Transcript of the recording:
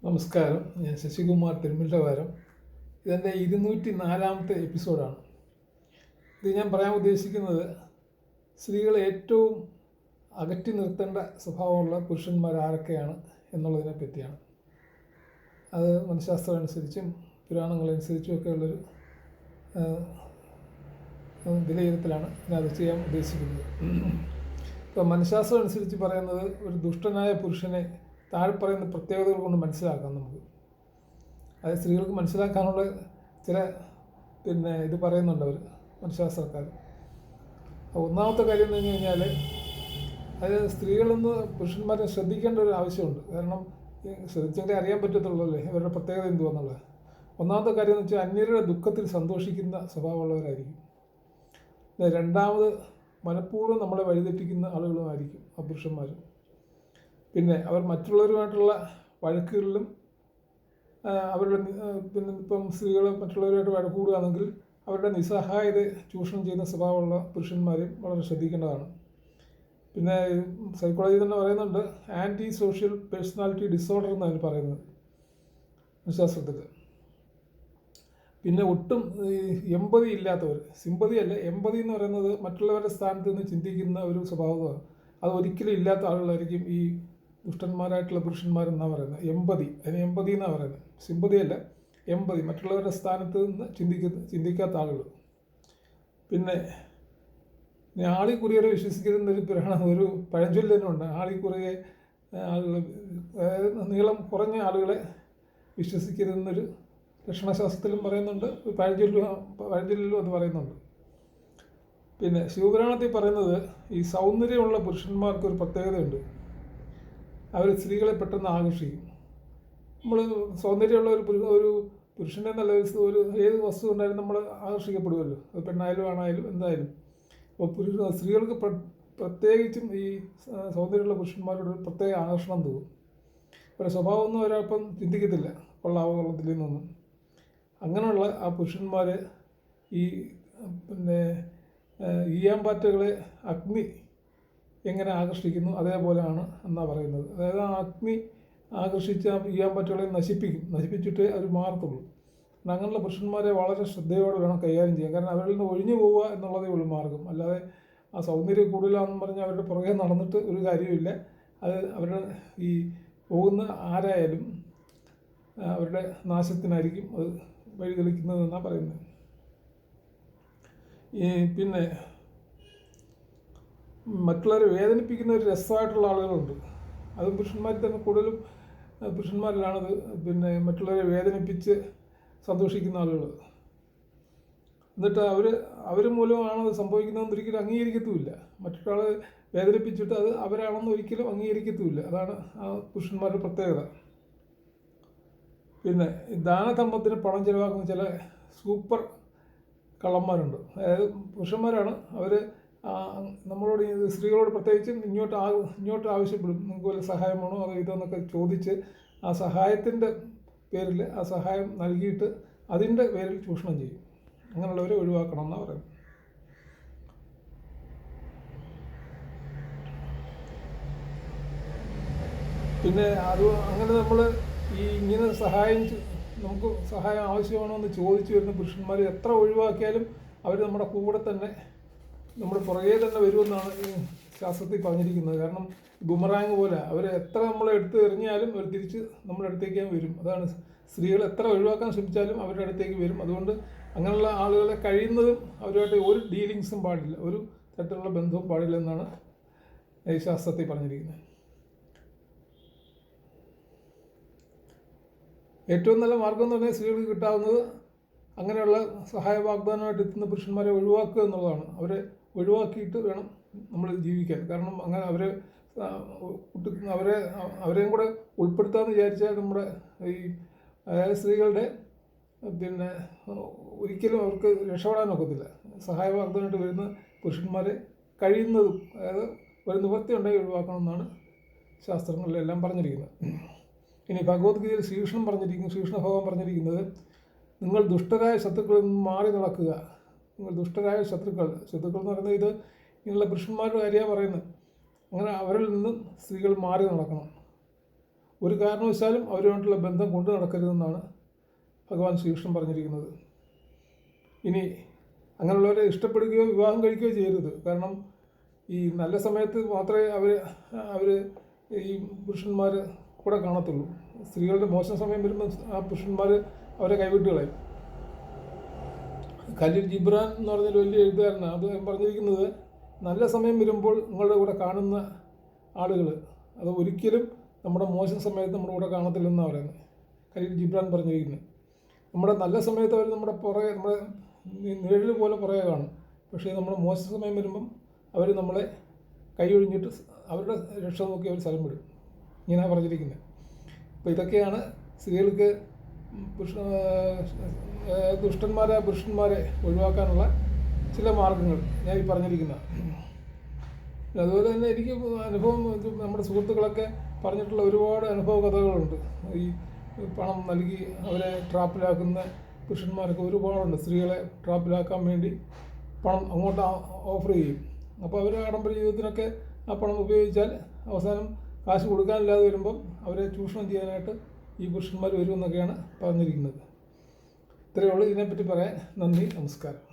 നമസ്കാരം, ഞാൻ ശശികുമാർ തിരുമില്ലവാരം. ഇതെൻ്റെ 204-ാമത്തെ എപ്പിസോഡാണ്. ഇത് ഞാൻ പറയാൻ ഉദ്ദേശിക്കുന്നത് സ്ത്രീകളെ ഏറ്റവും അകറ്റി നിർത്തേണ്ട സ്വഭാവമുള്ള പുരുഷന്മാർ ആരൊക്കെയാണ് എന്നുള്ളതിനെ പറ്റിയാണ്. അത് മനഃശാസ്ത്രം അനുസരിച്ചും പുരാണങ്ങളനുസരിച്ചും ഒക്കെയുള്ളൊരു വിലയിരുത്തലാണ് ഞാനത് ചെയ്യാൻ ഉദ്ദേശിക്കുന്നത്. ഇപ്പോൾ മനഃശാസ്ത്രം അനുസരിച്ച് പറയുന്നത് ഒരു ദുഷ്ടനായ പുരുഷനെ താഴെ പറയുന്ന പ്രത്യേകതകൾ കൊണ്ട് മനസ്സിലാക്കാം നമുക്ക്. അത് സ്ത്രീകൾക്ക് മനസ്സിലാക്കാനുള്ള ചില ഇത് പറയുന്നുണ്ട് അവർ മനഃശാസ്ത്രക്കാർ. ഒന്നാമത്തെ കാര്യം എന്ന് പറഞ്ഞു കഴിഞ്ഞാൽ അത് സ്ത്രീകളൊന്ന് പുരുഷന്മാരെ ശ്രദ്ധിക്കേണ്ട ഒരു ആവശ്യമുണ്ട്. കാരണം ശ്രദ്ധിച്ചെങ്കിലേ അറിയാൻ പറ്റത്തുള്ളൂ അവരുടെ പ്രത്യേകത എന്തുവാന്നുള്ളത്. ഒന്നാമത്തെ കാര്യം എന്ന് വെച്ചാൽ അന്യരുടെ ദുഃഖത്തിൽ സന്തോഷിക്കുന്ന സ്വഭാവമുള്ളവരായിരിക്കും. രണ്ടാമത് മനഃപൂർവ്വം നമ്മളെ വഴിതെറ്റിക്കുന്ന ആളുകളുമായിരിക്കും ആ പുരുഷന്മാർ. പിന്നെ അവർ മറ്റുള്ളവരുമായിട്ടുള്ള വഴക്കുകളിലും അവരുടെ ഇപ്പം സ്ത്രീകൾ മറ്റുള്ളവരുമായിട്ട് വഴക്കൂടുകയാണെങ്കിൽ അവരുടെ നിസ്സഹായത ചൂഷണം ചെയ്യുന്ന സ്വഭാവമുള്ള പുരുഷന്മാരെയും വളരെ ശ്രദ്ധിക്കേണ്ടതാണ്. പിന്നെ സൈക്കോളജി തന്നെ പറയുന്നുണ്ട്, ആൻറ്റി സോഷ്യൽ പേഴ്സണാലിറ്റി ഡിസോർഡർ എന്നാണ് പറയുന്നത് മനഃശാസ്ത്രത്തിൽ. പിന്നെ ഒട്ടും എമ്പതി ഇല്ലാത്തവർ, സിമ്പതി അല്ല, എമ്പതി എന്ന് പറയുന്നത് മറ്റുള്ളവരുടെ സ്ഥാനത്ത് നിന്ന് ചിന്തിക്കുന്ന ഒരു സ്വഭാവമാണ്. അത് ഒരിക്കലും ഇല്ലാത്ത ആളുകളായിരിക്കും ഈ ദുഷ്ടന്മാരായിട്ടുള്ള പുരുഷന്മാരെന്നാണ് പറയുന്നത്. അതിന് എമ്പതി എന്നാണ് പറയുന്നത്, സിമ്പതി അല്ല, എമ്പതി, മറ്റുള്ളവരുടെ സ്ഥാനത്ത് നിന്ന് ചിന്തിക്കാത്ത ആളുകൾ. പിന്നെ ആളിക്കുറിയരെ വിശ്വസിക്കുന്നൊരു ഒരു പഴഞ്ചൊല്ല് തന്നെ ഉണ്ട്. ആളിക്കുറിയെ ആളുകൾ, അതായത് നീളം കുറഞ്ഞ ആളുകളെ വിശ്വസിക്കരുതെന്നൊരു ലക്ഷണശാസ്ത്രത്തിലും പറയുന്നുണ്ട്, പഴഞ്ചൊല്ലിലും അത് പറയുന്നുണ്ട്. പിന്നെ ശിവപുരാണത്തിൽ പറയുന്നത് ഈ സൗന്ദര്യമുള്ള പുരുഷന്മാർക്കൊരു പ്രത്യേകതയുണ്ട്. അവർ സ്ത്രീകളെ പെട്ടെന്ന് ആകർഷിക്കും. നമ്മൾ സൗന്ദര്യമുള്ള ഒരു പുരുഷനെ നല്ല ഒരു ഏത് വസ്തു കൊണ്ടായാലും നമ്മൾ ആകർഷിക്കപ്പെടുമല്ലോ, അത് പെണ്ണായാലും ആണായാലും എന്തായാലും. അപ്പോൾ സ്ത്രീകൾക്ക് പ്രത്യേകിച്ചും ഈ സൗന്ദര്യമുള്ള പുരുഷന്മാരോട് പ്രത്യേക ആകർഷണം തോന്നും. അവരുടെ സ്വഭാവമൊന്നും ഒരൽപ്പം ചിന്തിക്കത്തില്ല, കൊള്ളാവോളത്തിൽ നിന്നൊന്നും. അങ്ങനെയുള്ള ആ പുരുഷന്മാർ ഈ ഈയാമ്പാറ്റകളെ അഗ്നി എങ്ങനെ ആകർഷിക്കുന്നു അതേപോലെയാണ് എന്നാണ് പറയുന്നത്. അതായത് ആ അഗ്നി ആകർഷിച്ച ഈയാമ്പാറ്റകളെ നശിപ്പിച്ചിട്ടേ അവർ മാറത്തുള്ളൂ. അങ്ങനെയുള്ള പുരുഷന്മാരെ വളരെ ശ്രദ്ധയോടെ വേണം കൈകാര്യം ചെയ്യാൻ. കാരണം അവരിൽ നിന്ന് ഒഴിഞ്ഞു പോവുക എന്നുള്ളതേ ഉള്ളൂ മാർഗം. അല്ലാതെ ആ സൗന്ദര്യം കൂടുതലാണെന്ന് പറഞ്ഞാൽ അവരുടെ പുറകെ നടന്നിട്ട് ഒരു കാര്യമില്ല. അത് അവരുടെ ഈ പോകുന്ന ആരായാലും അവരുടെ നാശത്തിനായിരിക്കും അത് വഴിതെളിക്കുന്നതെന്നാണ് പറയുന്നത്. പിന്നെ മറ്റുള്ളവരെ വേദനിപ്പിക്കുന്ന ഒരു രസമായിട്ടുള്ള ആളുകളുണ്ട്. അതും പുരുഷന്മാരിൽ തന്നെ കൂടുതലും പുരുഷന്മാരിലാണത്. പിന്നെ മറ്റുള്ളവരെ വേദനിപ്പിച്ച് സന്തോഷിക്കുന്ന ആളുകൾ. എന്നിട്ട് അവർ മൂലമാണത് സംഭവിക്കുന്നതെന്ന് ഒരിക്കലും അംഗീകരിക്കത്തുമില്ല. മറ്റൊരാളെ വേദനിപ്പിച്ചിട്ട് അത് അവരാണെന്ന് ഒരിക്കലും അംഗീകരിക്കത്തുമില്ല. അതാണ് ആ പുരുഷന്മാരുടെ പ്രത്യേകത. പിന്നെ ദാനധർമ്മത്തിന് പണം ചിലവാക്കുന്ന ചില സൂപ്പർ കള്ളന്മാരുണ്ട്. അതായത് പുരുഷന്മാരാണ്. അവർ നമ്മളോട് സ്ത്രീകളോട് പ്രത്യേകിച്ചും ഇങ്ങോട്ട് ആവശ്യപ്പെടും, നിങ്ങൾക്ക് വല്ല സഹായം വേണോ അതോ ഇതെന്നൊക്കെ ചോദിച്ച് ആ സഹായത്തിൻ്റെ പേരിൽ ആ സഹായം നൽകിയിട്ട് അതിൻ്റെ പേരിൽ ചൂഷണം ചെയ്യും. അങ്ങനെയുള്ളവരെ ഒഴിവാക്കണം എന്നാണ് പറയുന്നത്. പിന്നെ അങ്ങനെ നമ്മൾ ഇങ്ങനെ നമുക്ക് സഹായം ആവശ്യമാണോ എന്ന് ചോദിച്ചു വരുന്ന പുരുഷന്മാർ എത്ര ഒഴിവാക്കിയാലും അവർ നമ്മുടെ കൂടെ തന്നെ, നമ്മുടെ പുറകെ തന്നെ വരുമെന്നാണ് ഈ ശാസ്ത്രത്തിൽ പറഞ്ഞിരിക്കുന്നത്. കാരണം ബുമറാങ് പോലെ അവർ എത്ര നമ്മളെ എടുത്ത് എറിഞ്ഞാലും അവർ തിരിച്ച് നമ്മുടെ അടുത്തേക്ക് വരും. അതാണ് സ്ത്രീകൾ എത്ര ഒഴിവാക്കാൻ ശ്രമിച്ചാലും അവരുടെ അടുത്തേക്ക് വരും. അതുകൊണ്ട് അങ്ങനെയുള്ള ആളുകളെ കഴിയുന്നതും അവരുമായിട്ട് ഒരു ഡീലിങ്സും പാടില്ല, ഒരു തരത്തിലുള്ള ബന്ധവും പാടില്ല എന്നാണ് ഈ ശാസ്ത്രത്തിൽ പറഞ്ഞിരിക്കുന്നത്. ഏറ്റവും നല്ല മാർഗം എന്ന് പറഞ്ഞാൽ സ്ത്രീകൾക്ക് കിട്ടാവുന്നത് അങ്ങനെയുള്ള സഹായ വാഗ്ദാനമായിട്ട് എത്തുന്ന പുരുഷന്മാരെ ഒഴിവാക്കുക എന്നുള്ളതാണ്. അവരെ ഒഴിവാക്കിയിട്ട് വേണം നമ്മൾ ജീവിക്കാൻ. കാരണം അങ്ങനെ അവരെയും കൂടെ ഉൾപ്പെടുത്താമെന്ന് വിചാരിച്ചാൽ നമ്മുടെ ഈ സ്ത്രീകളുടെ പിന്നെ ഒരിക്കലും അവർക്ക് രക്ഷപ്പെടാനൊക്കത്തില്ല. സഹായ വാഗ്ദാനമായിട്ട് വരുന്ന പുരുഷന്മാരെ കഴിയുന്നതും, അതായത് ഒരു നിവൃത്തി ഉണ്ടെങ്കിൽ ഒഴിവാക്കണം എന്നാണ് ശാസ്ത്രങ്ങളിലെല്ലാം പറഞ്ഞിരിക്കുന്നത്. ഇനി ഭഗവത്ഗീതയിൽ ശ്രീകൃഷ്ണ ഭഗവാൻ പറഞ്ഞിരിക്കുന്നത്, നിങ്ങൾ ദുഷ്ടരായ ശത്രുക്കളിൽ നിന്ന് മാറി നടക്കുക. നിങ്ങൾ ദുഷ്ടരായ ശത്രുക്കൾ എന്ന് പറയുന്നത് ഇത് ഇങ്ങനെയുള്ള പുരുഷന്മാരുടെ കാര്യമാണ് പറയുന്നത്. അങ്ങനെ അവരിൽ നിന്നും സ്ത്രീകൾ മാറി നടക്കണം. ഒരു കാരണവശാലും അവരുമായിട്ടുള്ള ബന്ധം കൊണ്ടു നടക്കരുതെന്നാണ് ഭഗവാൻ ശ്രീകൃഷ്ണൻ പറഞ്ഞിരിക്കുന്നത്. ഇനി അങ്ങനെയുള്ളവരെ ഇഷ്ടപ്പെടുകയോ വിവാഹം കഴിക്കുകയോ ചെയ്യരുത്. കാരണം ഈ നല്ല സമയത്ത് മാത്രമേ അവർ ഈ പുരുഷന്മാർ കൂടെ കാണത്തുള്ളൂ. സ്ത്രീകളുടെ മോശം സമയം വരുമ്പോൾ ആ പുരുഷന്മാർ അവരെ കൈവിട്ട് കളയും. ഖലീൽ ജിബ്രാൻ എന്ന് പറഞ്ഞൊരു വലിയ എഴുത്തുകാരനാണ്. അത് പറഞ്ഞിരിക്കുന്നത്, നല്ല സമയം വരുമ്പോൾ നിങ്ങളുടെ കൂടെ കാണുന്ന ആളുകൾ അത് ഒരിക്കലും നമ്മുടെ മോശം സമയത്ത് നമ്മുടെ കൂടെ കാണത്തില്ലെന്നാണ് പറയുന്നത്. ഖലീൽ ജിബ്രാൻ പറഞ്ഞിരിക്കുന്നത്, നമ്മുടെ നല്ല സമയത്ത് അവർ നമ്മുടെ പുറകെ, നമ്മുടെ നിഴൽ പോലെ പുറകെ കാണും. പക്ഷേ നമ്മുടെ മോശം സമയം വരുമ്പം അവർ നമ്മളെ കൈയൊഴിഞ്ഞിട്ട് അവരുടെ രക്ഷ നോക്കി അവർ സ്ഥലം വിടും. ഇങ്ങനെയാണ് പറഞ്ഞിരിക്കുന്നത്. അപ്പോൾ ഇതൊക്കെയാണ് സ്ത്രീകൾക്ക് ദുഷ്ടന്മാരെ പുരുഷന്മാരെ ഒഴിവാക്കാനുള്ള ചില മാർഗങ്ങൾ ഞാൻ ഈ പറഞ്ഞിരിക്കുന്നത്. അതുപോലെ തന്നെ എനിക്ക് അനുഭവം, നമ്മുടെ സുഹൃത്തുക്കളൊക്കെ പറഞ്ഞിട്ടുള്ള ഒരുപാട് അനുഭവ കഥകളുണ്ട്. ഈ പണം നൽകി അവരെ ട്രാപ്പിലാക്കുന്ന പുരുഷന്മാരൊക്കെ ഒരുപാടുണ്ട്. സ്ത്രീകളെ ട്രാപ്പിലാക്കാൻ വേണ്ടി പണം അങ്ങോട്ട് ഓഫർ ചെയ്യും. അപ്പോൾ അവർ ആഡംബര ജീവിതത്തിനൊക്കെ ആ പണം ഉപയോഗിച്ചാൽ അവസാനം കാശ് കൊടുക്കാനില്ലാതെ വരുമ്പം അവരെ ചൂഷണം ചെയ്യാനായിട്ട് ഈ പുരുഷന്മാർ വരുമെന്നൊക്കെയാണ് പറഞ്ഞിരിക്കുന്നത്. ഇത്രയേ ഉള്ളൂ ഇതിനെപ്പറ്റി പറയാൻ. നന്ദി, നമസ്കാരം.